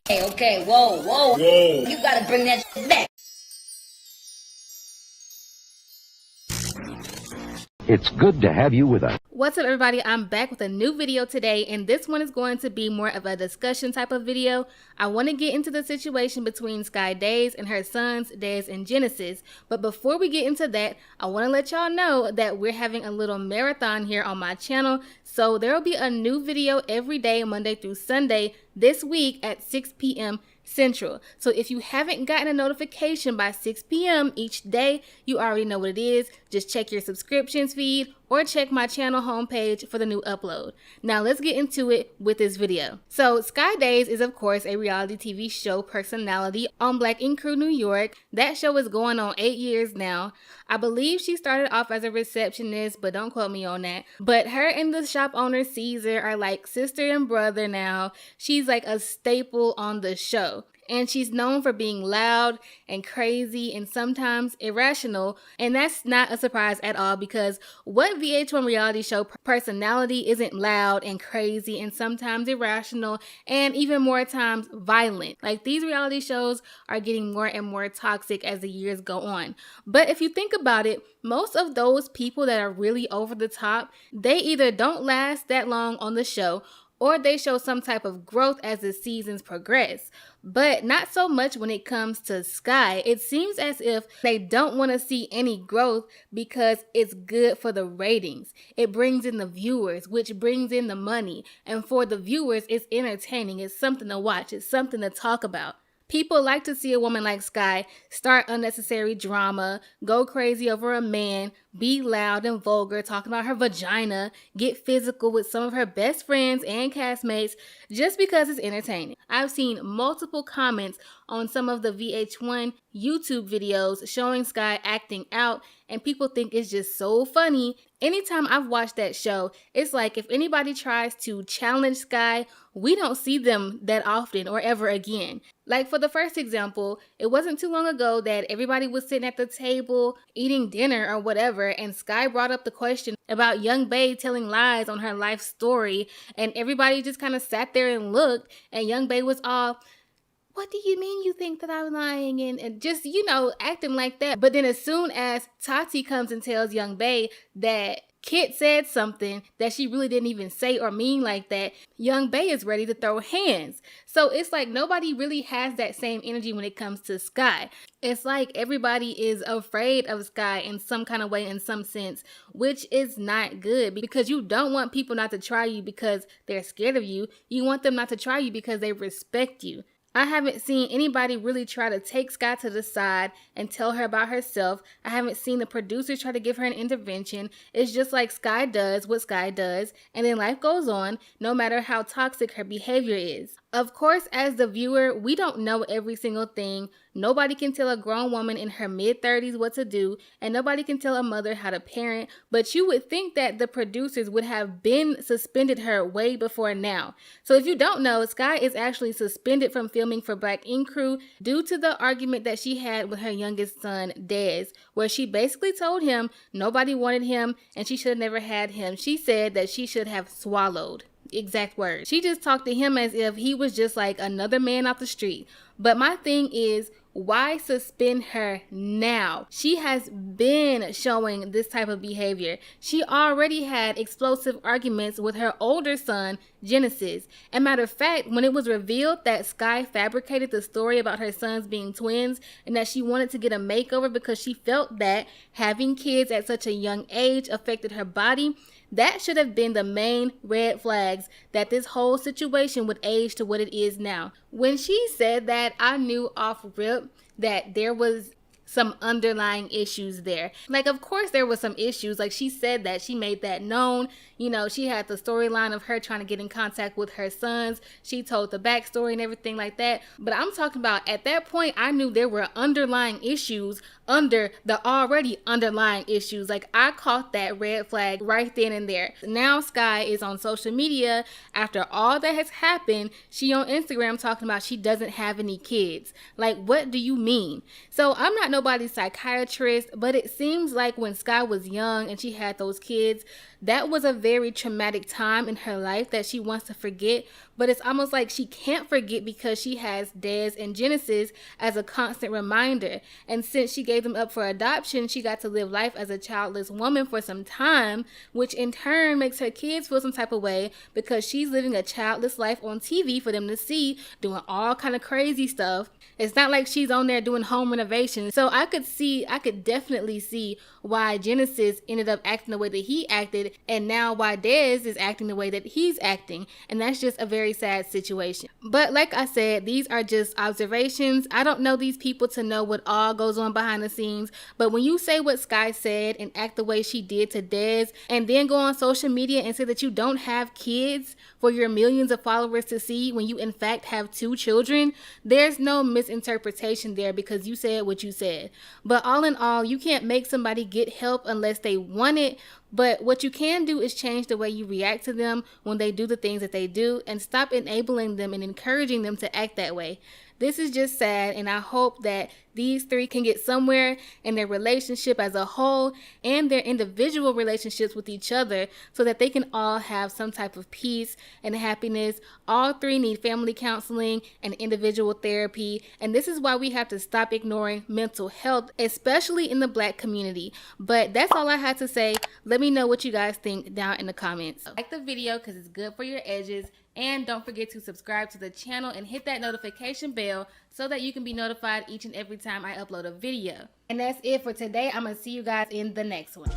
Okay, whoa. You gotta bring that shit back. It's good to have you with us. What's up, everybody? I'm back with a new video today, and this one is going to be more of a discussion type of video. I want to get into the situation between Sky Days and her sons, Dez and Genesis. But before we get into that, I want to let y'all know that we're having a little marathon here on my channel. So there will be a new video every day, Monday through Sunday, this week at 6 p.m. Central. So if you haven't gotten a notification by 6 p.m. each day, you already know what it is. Just check your subscriptions feed or check my channel homepage for the new upload. Now let's get into it with this video. So Sky Days is of course a reality TV show personality on Black Ink Crew New York. That show is going on 8 years now. I believe she started off as a receptionist, but don't quote me on that. But her and the shop owner Caesar are like sister and brother now. She's like a staple on the show. And she's known for being loud and crazy and sometimes irrational. And that's not a surprise at all, because what VH1 reality show personality isn't loud and crazy and sometimes irrational and even more times violent? Like, these reality shows are getting more and more toxic as the years go on. But if you think about it, most of those people that are really over the top, they either don't last that long on the show or they show some type of growth as the seasons progress. But not so much when it comes to Sky. It seems as if they don't want to see any growth because it's good for the ratings. It brings in the viewers, which brings in the money. And for the viewers, it's entertaining. It's something to watch. It's something to talk about. People like to see a woman like Sky start unnecessary drama, go crazy over a man, be loud and vulgar, talking about her vagina, get physical with some of her best friends and castmates just because it's entertaining. I've seen multiple comments on some of the VH1 YouTube videos showing Sky acting out, and people think it's just so funny. Anytime I've watched that show, it's like if anybody tries to challenge Sky, we don't see them that often or ever again. Like, for the first example, it wasn't too long ago that everybody was sitting at the table eating dinner or whatever, and Sky brought up the question about Young Bae telling lies on her life story, and everybody just kind of sat there and looked, and Young Bae was all, "What do you mean you think that I'm lying?" And just, acting like that. But then as soon as Tati comes and tells Young Bae that Kit said something that she really didn't even say or mean like that, Young Bae is ready to throw hands. So it's like nobody really has that same energy when it comes to Sky. It's like everybody is afraid of Sky in some kind of way, in some sense, which is not good, because you don't want people not to try you because they're scared of you. You want them not to try you because they respect you. I haven't seen anybody really try to take Sky to the side and tell her about herself. I haven't seen the producers try to give her an intervention. It's just like Sky does what Sky does, and then life goes on, no matter how toxic her behavior is. Of course, as the viewer, we don't know every single thing. Nobody can tell a grown woman in her mid-30s what to do, and nobody can tell a mother how to parent, but you would think that the producers would have been suspended her way before now. So if you don't know, Sky is actually suspended from filming for Black Ink Crew due to the argument that she had with her youngest son, Dez, where she basically told him nobody wanted him and she should have never had him. She said that she should have swallowed. Exact words. She just talked to him as if he was just like another man off the street. But my thing is, why suspend her now? She has been showing this type of behavior. She already had explosive arguments with her older son, Genesis. And matter of fact, when it was revealed that Sky fabricated the story about her sons being twins and that she wanted to get a makeover because she felt that having kids at such a young age affected her body, that should have been the main red flags that this whole situation would age to what it is now. When she said that, I knew off rip that there was some underlying issues there. Like, of course there was some issues. Like, she said that, she made that known. She had the storyline of her trying to get in contact with her sons. She told the backstory and everything like that. But I'm talking about, at that point, I knew there were underlying issues under the already underlying issues. Like, I caught that red flag right then and there. Now Sky is on social media after all that has happened. She on Instagram talking about she doesn't have any kids. Like, what do you mean? So I'm not nobody's psychiatrist, but it seems like when Sky was young and she had those kids, that was a very traumatic time in her life that she wants to forget. but it's almost like she can't forget because she has Dez and Genesis as a constant reminder. And since she gave them up for adoption, she got to live life as a childless woman for some time, which in turn makes her kids feel some type of way because she's living a childless life on TV for them to see, doing all kind of crazy stuff. It's not like she's on there doing home renovations. So I could definitely see why Genesis ended up acting the way that he acted, and now why Dez is acting the way that he's acting. And that's just a very sad situation. But like I said, these are just observations. I don't know these people to know what all goes on behind the scenes. But when you say what Sky said and act the way she did to Dez, and then go on social media and say that you don't have kids for your millions of followers to see when you in fact have 2 children, there's no misinterpretation there because you said what you said. But all in all, you can't make somebody get help unless they want it. But what you can do is change the way you react to them when they do the things that they do, and stop enabling them and encouraging them to act that way. This is just sad, and I hope that these 3 can get somewhere in their relationship as a whole and their individual relationships with each other so that they can all have some type of peace and happiness. All 3 need family counseling and individual therapy, and this is why we have to stop ignoring mental health, especially in the Black community. But that's all I had to say. Let me know what you guys think down in the comments. Like the video because it's good for your edges. And don't forget to subscribe to the channel and hit that notification bell so that you can be notified each and every time I upload a video. And that's it for today. I'm going to see you guys in the next one.